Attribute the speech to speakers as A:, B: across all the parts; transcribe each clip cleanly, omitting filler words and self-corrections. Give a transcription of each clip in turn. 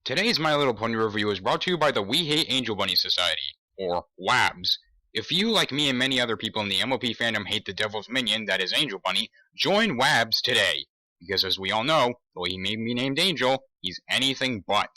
A: Today's My Little Pony review is brought to you by the We Hate Angel Bunny Society, or WABS. If you, like me and many other people in the MLP fandom, hate the devil's minion, that is Angel Bunny, join WABS today. Because as we all know, though he may be named Angel, he's anything but.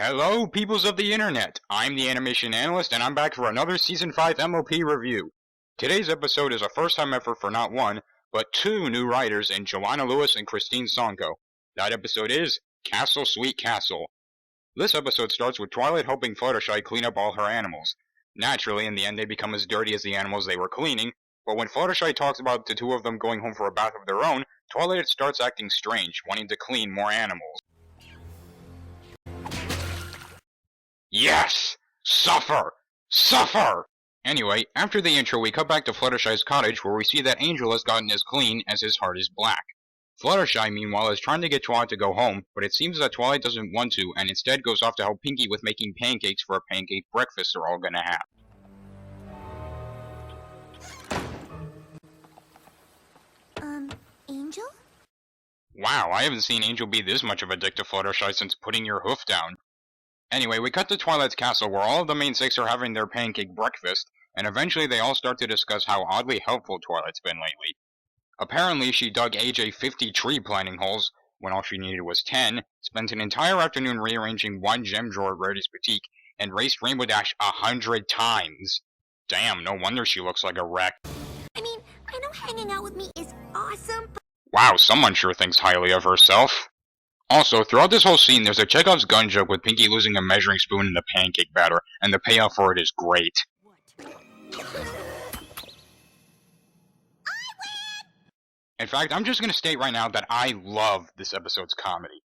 A: Hello, peoples of the internet! I'm the Animation Analyst, and I'm back for another Season 5 MLP review. Today's episode is a first-time effort for not one, but two new writers in Joanna Lewis and Christine Sonko. That episode is Castle Sweet Castle. This episode starts with Twilight helping Fluttershy clean up all her animals. Naturally, in the end they become as dirty as the animals they were cleaning, but when Fluttershy talks about the two of them going home for a bath of their own, Twilight starts acting strange, wanting to clean more animals. Yes! Suffer! Suffer! Anyway, after the intro we cut back to Fluttershy's cottage where we see that Angel has gotten as clean as his heart is black. Fluttershy, meanwhile, is trying to get Twilight to go home, but it seems that Twilight doesn't want to and instead goes off to help Pinkie with making pancakes for a pancake breakfast they're all gonna have.
B: Angel?
A: Wow, I haven't seen Angel be this much of a dick to Fluttershy since putting your hoof down. Anyway, we cut to Twilight's castle where all of the main six are having their pancake breakfast, and eventually they all start to discuss how oddly helpful Twilight's been lately. Apparently, she dug AJ 50 tree planting holes, when all she needed was 10, spent an entire afternoon rearranging one gem drawer at Rarity's Boutique, and raced Rainbow Dash 100 times. Damn, no wonder she looks like a wreck.
B: I mean, I know hanging out with me is awesome, but...
A: Wow, someone sure thinks highly of herself. Also, throughout this whole scene, there's a Chekhov's gun joke with Pinkie losing a measuring spoon in the pancake batter, and the payoff for it is great. In fact, I'm just gonna state right now that I love this episode's comedy.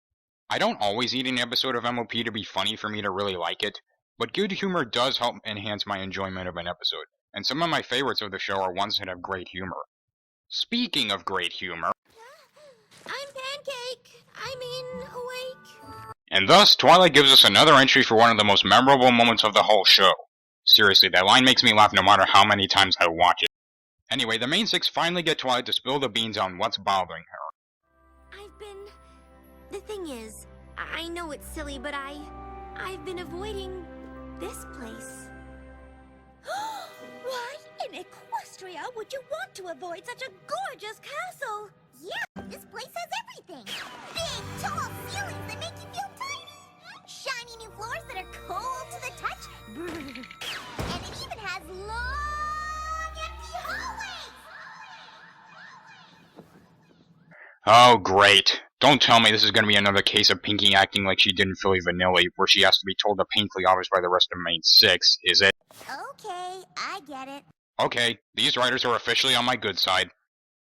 A: I don't always need an episode of MLP to be funny for me to really like it, but good humor does help enhance my enjoyment of an episode, and some of my favorites of the show are ones that have great humor. Speaking of great humor...
B: I'm pancake! Awake!
A: And thus, Twilight gives us another entry for one of the most memorable moments of the whole show. Seriously, that line makes me laugh no matter how many times I watch it. Anyway, the main six finally get Twilight to spill the beans on what's bothering her.
B: The thing is, I know it's silly, but I've been avoiding this place.
C: Why in Equestria would you want to avoid such a gorgeous castle?
B: Yeah, this place has everything. Big, tall ceilings that make you feel tiny. Shiny new floors that are cold to the touch. And it even has long, empty hallways.
A: Oh, great. Don't tell me this is going to be another case of Pinkie acting like she did in Philly Vanilli, where she has to be told the painfully obvious by the rest of main six, is it?
B: Okay, I get it.
A: Okay, these writers are officially on my good side.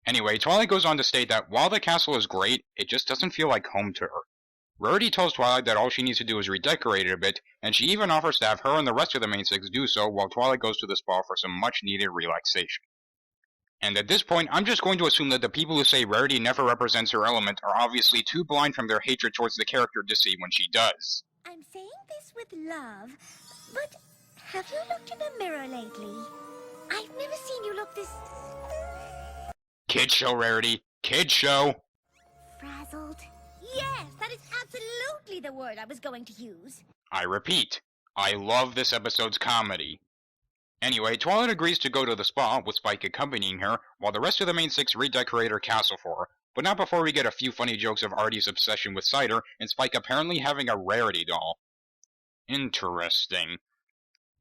A: Anyway, Twilight goes on to state that while the castle is great, it just doesn't feel like home to her. Rarity tells Twilight that all she needs to do is redecorate it a bit, and she even offers to have her and the rest of the main six do so while Twilight goes to the spa for some much-needed relaxation. And at this point, I'm just going to assume that the people who say Rarity never represents her element are obviously too blind from their hatred towards the character to see when she does.
C: I'm saying this with love, but have you looked in a mirror lately? I've never seen you look this...
A: Kid show, Rarity. Kid show.
B: Frazzled.
C: Yes, that is absolutely the word I was going to use.
A: I repeat, I love this episode's comedy. Anyway, Twilight agrees to go to the spa, with Spike accompanying her, while the rest of the main six redecorate her castle for her, but not before we get a few funny jokes of Artie's obsession with cider, and Spike apparently having a Rarity doll. Interesting.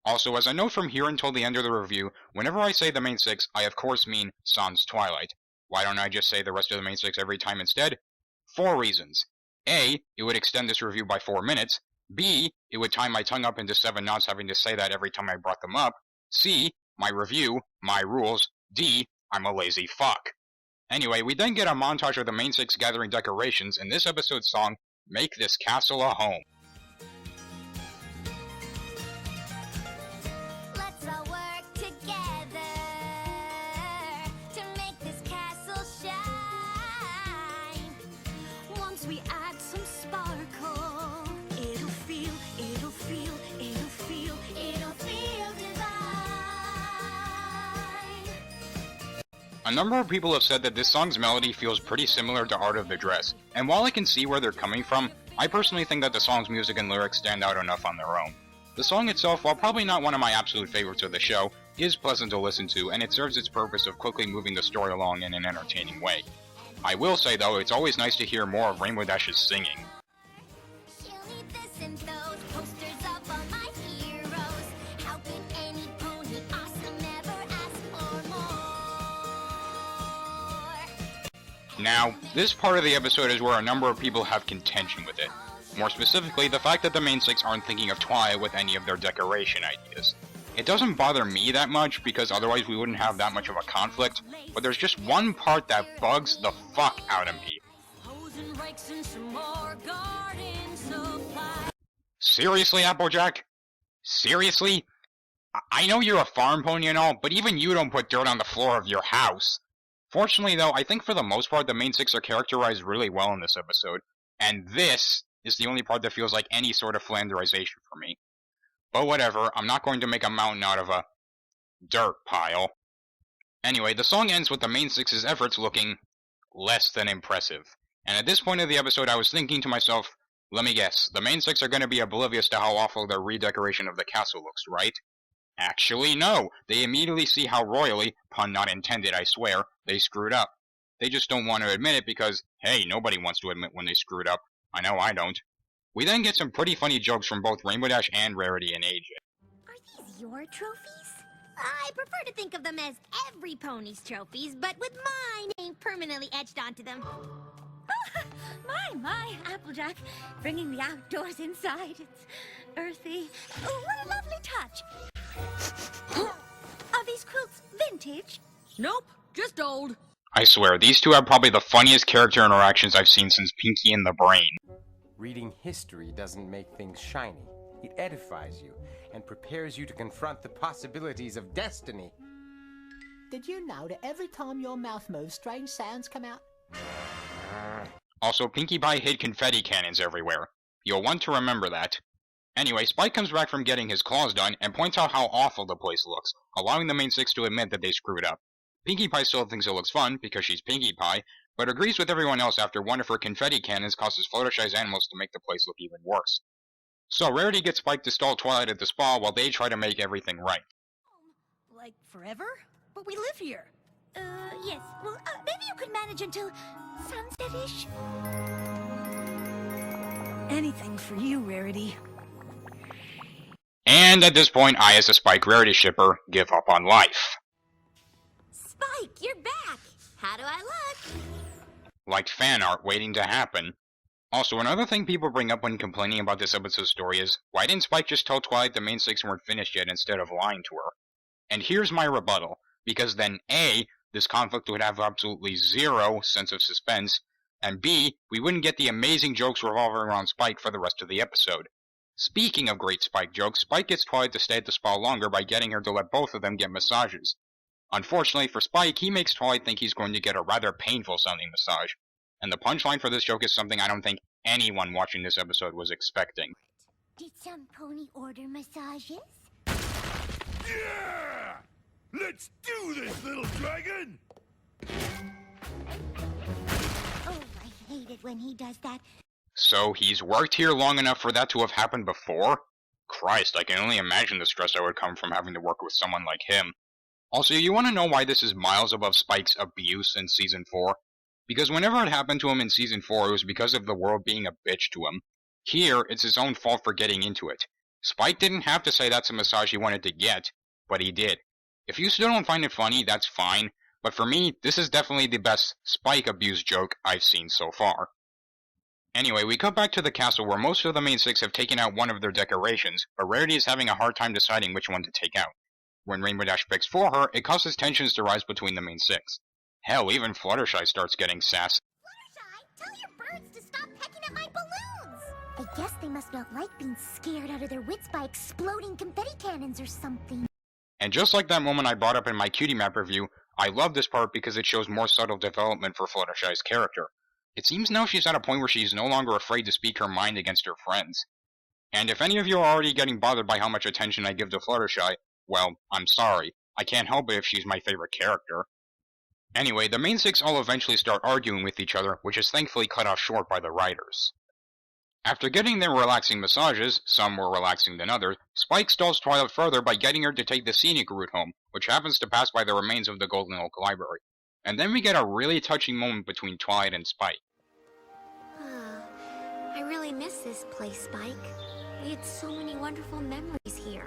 A: Also, as a note from here until the end of the review, whenever I say the main six, I of course mean sans Twilight. Why don't I just say the rest of the main six every time instead? 4 reasons. A, it would extend this review by 4 minutes. B, it would tie my tongue up into 7 knots having to say that every time I brought them up. C, my review, my rules. D, I'm a lazy fuck. Anyway, we then get a montage of the main six gathering decorations in this episode's song, Make This Castle a Home.
B: Let's all work together to make this castle shine.
C: Once we add some sparkle, it'll feel
B: divine.
A: A number of people have said that this song's melody feels pretty similar to Art of the Dress, and while I can see where they're coming from, I personally think that the song's music and lyrics stand out enough on their own. The song itself, while probably not one of my absolute favorites of the show, is pleasant to listen to, and it serves its purpose of quickly moving the story along in an entertaining way. I will say though, it's always nice to hear more of Rainbow Dash's singing.
B: She'll need this and those posters of all my heroes. How can any pony awesome ever ask for more?
A: Now, this part of the episode is where a number of people have contention with it. More specifically, the fact that the main six aren't thinking of Twilight with any of their decoration ideas. It doesn't bother me that much, because otherwise we wouldn't have that much of a conflict, but there's just one part that bugs the fuck out of me. Seriously, Applejack? Seriously? I know you're a farm pony and all, but even you don't put dirt on the floor of your house. Fortunately though, I think for the most part the main six are characterized really well in this episode, and this is the only part that feels like any sort of flanderization for me. But whatever, I'm not going to make a mountain out of a dirt pile. Anyway, the song ends with the main six's efforts looking less than impressive. And at this point of the episode I was thinking to myself, let me guess, the main six are going to be oblivious to how awful their redecoration of the castle looks, right? Actually, no. They immediately see how royally, pun not intended, I swear, they screwed up. They just don't want to admit it because, hey, nobody wants to admit when they screwed up. I know I don't. We then get some pretty funny jokes from both Rainbow Dash and Rarity and AJ.
B: Are these your trophies? I prefer to think of them as every pony's trophies, but with my name permanently etched onto them.
C: My, Applejack. Bringing the outdoors inside. It's earthy. Oh, what a lovely touch. Are these quilts vintage?
D: Nope, just old.
A: I swear, these two have probably the funniest character interactions I've seen since Pinky and the Brain.
E: Reading history doesn't make things shiny. It edifies you and prepares you to confront the possibilities of destiny.
F: Did you know that every time your mouth moves, strange sounds come out?
A: Also, Pinkie Pie hid confetti cannons everywhere. You'll want to remember that. Anyway, Spike comes back from getting his claws done and points out how awful the place looks, allowing the main six to admit that they screwed up. Pinkie Pie still thinks it looks fun, because she's Pinkie Pie, but agrees with everyone else after one of her confetti cannons causes Fluttershy's animals to make the place look even worse. So Rarity gets Spike to stall Twilight at the spa while they try to make everything right.
D: Like forever? But we live here.
C: Yes. Well, maybe you could manage until sunset-ish?
D: Anything for you, Rarity.
A: And at this point, I, as a Spike Rarity shipper, give up on life.
B: Spike, you're back! How do I look?
A: Like fan art waiting to happen. Also, another thing people bring up when complaining about this episode's story is, why didn't Spike just tell Twilight the main six weren't finished yet instead of lying to her? And here's my rebuttal, because then A, this conflict would have absolutely zero sense of suspense, and B, we wouldn't get the amazing jokes revolving around Spike for the rest of the episode. Speaking of great Spike jokes, Spike gets Twilight to stay at the spa longer by getting her to let both of them get massages. Unfortunately for Spike, he makes Twilight think he's going to get a rather painful sounding massage. And the punchline for this joke is something I don't think anyone watching this episode was expecting.
B: Did some pony order massages?
G: Yeah! Let's do this, little dragon!
B: Oh, I hate it when he does that.
A: So he's worked here long enough for that to have happened before? Christ, I can only imagine the stress that would come from having to work with someone like him. Also, you want to know why this is miles above Spike's abuse in Season 4? Because whenever it happened to him in Season 4, it was because of the world being a bitch to him. Here, it's his own fault for getting into it. Spike didn't have to say that's a massage he wanted to get, but he did. If you still don't find it funny, that's fine, but for me, this is definitely the best Spike abuse joke I've seen so far. Anyway, we cut back to the castle where most of the main six have taken out one of their decorations, but Rarity is having a hard time deciding which one to take out. When Rainbow Dash picks for her, it causes tensions to rise between the main six. Hell, even Fluttershy starts getting sassy.
B: Fluttershy, tell your birds to stop pecking at my balloons! I guess they must not like being scared out of their wits by exploding confetti cannons or something.
A: And just like that moment I brought up in my Cutie Map review, I love this part because it shows more subtle development for Fluttershy's character. It seems now she's at a point where she's no longer afraid to speak her mind against her friends. And if any of you are already getting bothered by how much attention I give to Fluttershy, well, I'm sorry. I can't help it if she's my favorite character. Anyway, the main six all eventually start arguing with each other, which is thankfully cut off short by the writers. After getting their relaxing massages, some more relaxing than others, Spike stalls Twilight further by getting her to take the scenic route home, which happens to pass by the remains of the Golden Oak Library. And then we get a really touching moment between Twilight and Spike.
H: I really miss this place, Spike. We had so many wonderful memories here.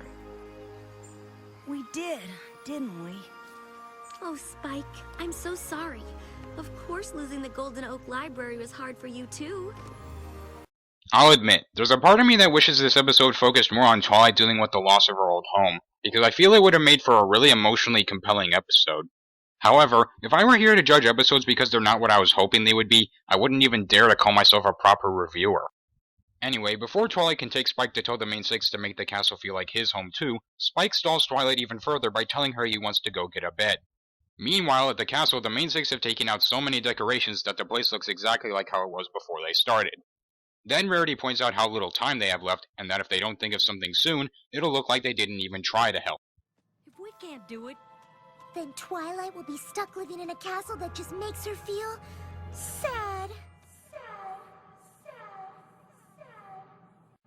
D: We did, didn't we?
H: Oh, Spike, I'm so sorry. Of course losing the Golden Oak Library was hard for you, too.
A: I'll admit, there's a part of me that wishes this episode focused more on Twilight dealing with the loss of her old home, because I feel it would have made for a really emotionally compelling episode. However, if I were here to judge episodes because they're not what I was hoping they would be, I wouldn't even dare to call myself a proper reviewer. Anyway, before Twilight can take Spike to tell the main six to make the castle feel like his home too, Spike stalls Twilight even further by telling her he wants to go get a bed. Meanwhile, at the castle, the main six have taken out so many decorations that the place looks exactly like how it was before they started. Then Rarity points out how little time they have left, and that if they don't think of something soon, it'll look like they didn't even try to help.
D: If we can't do it,
B: Then Twilight will be stuck living in a castle that just makes her feel sad.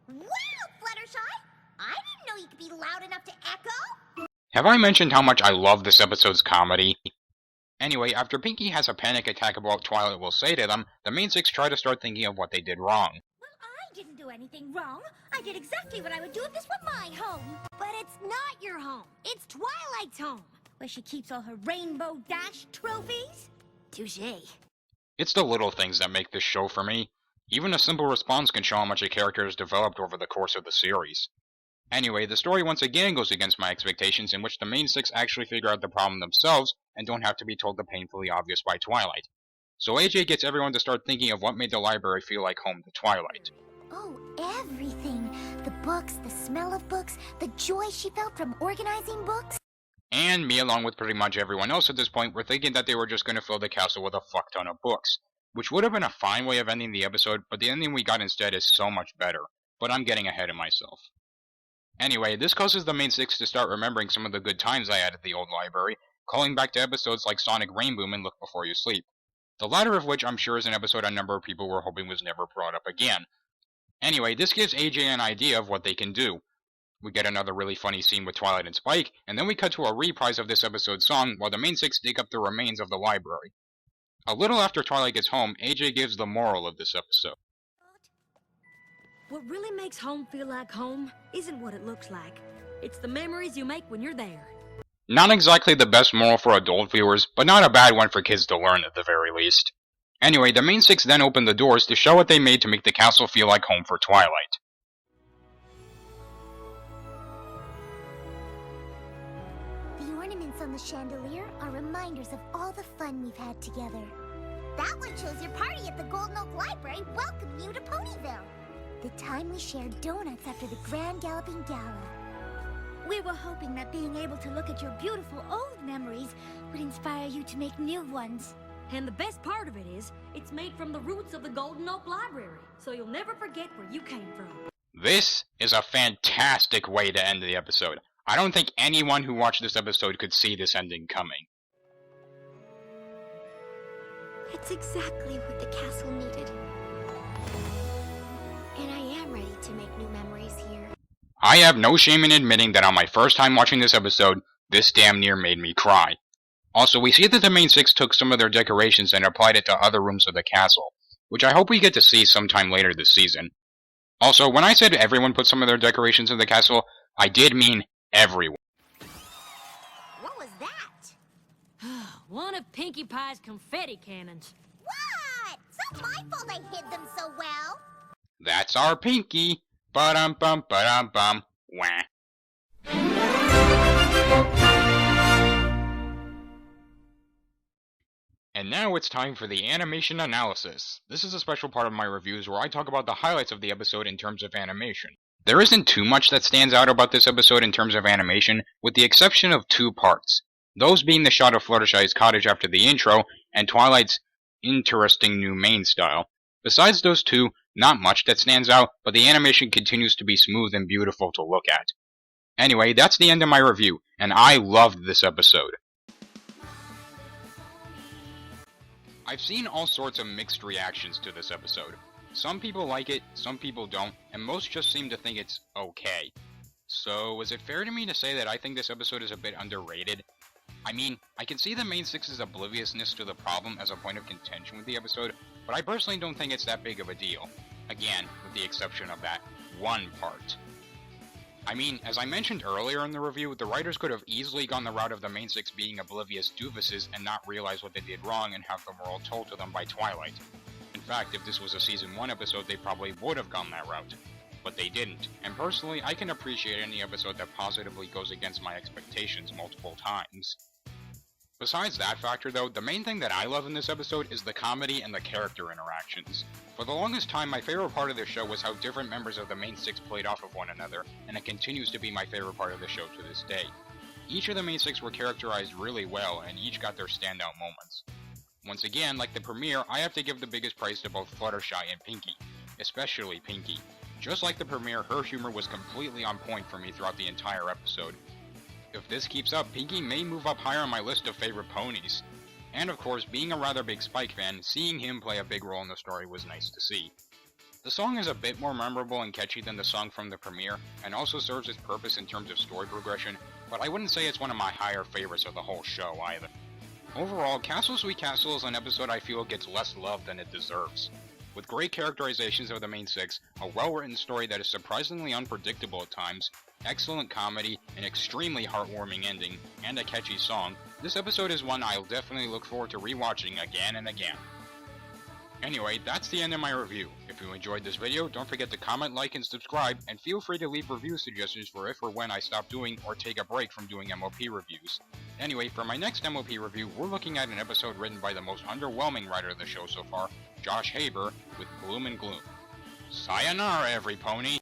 B: Wow, Fluttershy! I didn't know you could be loud enough to echo!
A: Have I mentioned how much I love this episode's comedy? Anyway, after Pinkie has a panic attack about what Twilight will say to them, the main six try to start thinking of what they did wrong.
C: Well, I didn't do anything wrong. I did exactly what I would do if this were my home.
H: But it's not your home. It's Twilight's home.
C: Where she keeps all her Rainbow Dash trophies.
H: Touché.
A: It's the little things that make this show for me. Even a simple response can show how much a character has developed over the course of the series. Anyway, the story once again goes against my expectations, in which the main six actually figure out the problem themselves and don't have to be told the painfully obvious by Twilight. So AJ gets everyone to start thinking of what made the library feel like home to Twilight.
B: Oh, everything. The books, the smell of books, the joy she felt from organizing books.
A: And me, along with pretty much everyone else at this point, were thinking that they were just going to fill the castle with a fuck ton of books. Which would have been a fine way of ending the episode, but the ending we got instead is so much better. But I'm getting ahead of myself. Anyway, this causes the main six to start remembering some of the good times I had at the old library, calling back to episodes like Sonic Rainboom and Look Before You Sleep. The latter of which I'm sure is an episode a number of people were hoping was never brought up again. Anyway, this gives AJ an idea of what they can do. We get another really funny scene with Twilight and Spike, and then we cut to a reprise of this episode's song while the main six dig up the remains of the library. A little after Twilight gets home, AJ gives the moral of this episode.
D: what really makes home feel like home isn't what it looks like. It's the memories you make when you're there.
A: Not exactly the best moral for adult viewers, but not a bad one for kids to learn at the very least. Anyway, the main six then open the doors to show what they made to make the castle feel like home for Twilight.
B: The ornaments on the chandelier are reminders of all the fun we've had together. That one shows your party at the Golden Oak Library welcoming you to Ponyville. The time we shared donuts after the Grand Galloping Gala.
C: We were hoping that being able to look at your beautiful old memories would inspire you to make new ones.
D: And the best part of it is, it's made from the roots of the Golden Oak Library, so you'll never forget where you came from.
A: This is a fantastic way to end the episode. I don't think anyone who watched this episode could see this ending coming.
H: It's exactly what the castle needed. And I am ready to make new memories here.
A: I have no shame in admitting that on my first time watching this episode, this damn near made me cry. Also, we see that the main six took some of their decorations and applied it to other rooms of the castle, which I hope we get to see sometime later this season. Also, when I said everyone put some of their decorations in the castle, I did mean everyone.
B: What was that?
D: One of Pinkie Pie's confetti cannons.
B: What? It's not my fault I hid them so well.
A: That's our Pinkie. Ba-dum-bum, ba-dum-bum. Wah. And now it's time for the animation analysis. This is a special part of my reviews where I talk about the highlights of the episode in terms of animation. There isn't too much that stands out about this episode in terms of animation, with the exception of two parts. Those being the shot of Fluttershy's cottage after the intro, and Twilight's interesting new main style. Besides those two, not much that stands out, but the animation continues to be smooth and beautiful to look at. Anyway, that's the end of my review, and I loved this episode. I've seen all sorts of mixed reactions to this episode. Some people like it, some people don't, and most just seem to think it's okay. So, is it fair to me to say that I think this episode is a bit underrated? I mean, I can see the main six's obliviousness to the problem as a point of contention with the episode, but I personally don't think it's that big of a deal. Again, with the exception of that one part. I mean, as I mentioned earlier in the review, the writers could have easily gone the route of the main six being oblivious doofuses and not realize what they did wrong and have the moral told to them by Twilight. In fact, if this was a Season 1 episode, they probably would have gone that route. But they didn't, and personally, I can appreciate any episode that positively goes against my expectations multiple times. Besides that factor though, the main thing that I love in this episode is the comedy and the character interactions. For the longest time, my favorite part of this show was how different members of the main six played off of one another, and it continues to be my favorite part of the show to this day. Each of the main six were characterized really well, and each got their standout moments. Once again, like the premiere, I have to give the biggest praise to both Fluttershy and Pinkie, especially Pinkie. Just like the premiere, her humor was completely on point for me throughout the entire episode. If this keeps up, Pinkie may move up higher on my list of favorite ponies. And of course, being a rather big Spike fan, seeing him play a big role in the story was nice to see. The song is a bit more memorable and catchy than the song from the premiere, and also serves its purpose in terms of story progression, but I wouldn't say it's one of my higher favorites of the whole show either. Overall, Castle Sweet Castle is an episode I feel gets less love than it deserves. With great characterizations of the main six, a well-written story that is surprisingly unpredictable at times, excellent comedy, an extremely heartwarming ending, and a catchy song, this episode is one I'll definitely look forward to rewatching again and again. Anyway, that's the end of my review. If you enjoyed this video, don't forget to comment, like, and subscribe, and feel free to leave review suggestions for if or when I stop doing or take a break from doing MLP reviews. Anyway, for my next MLP review, we're looking at an episode written by the most underwhelming writer of the show so far, Josh Haber, with Gloom and Gloom. Sayonara, every pony!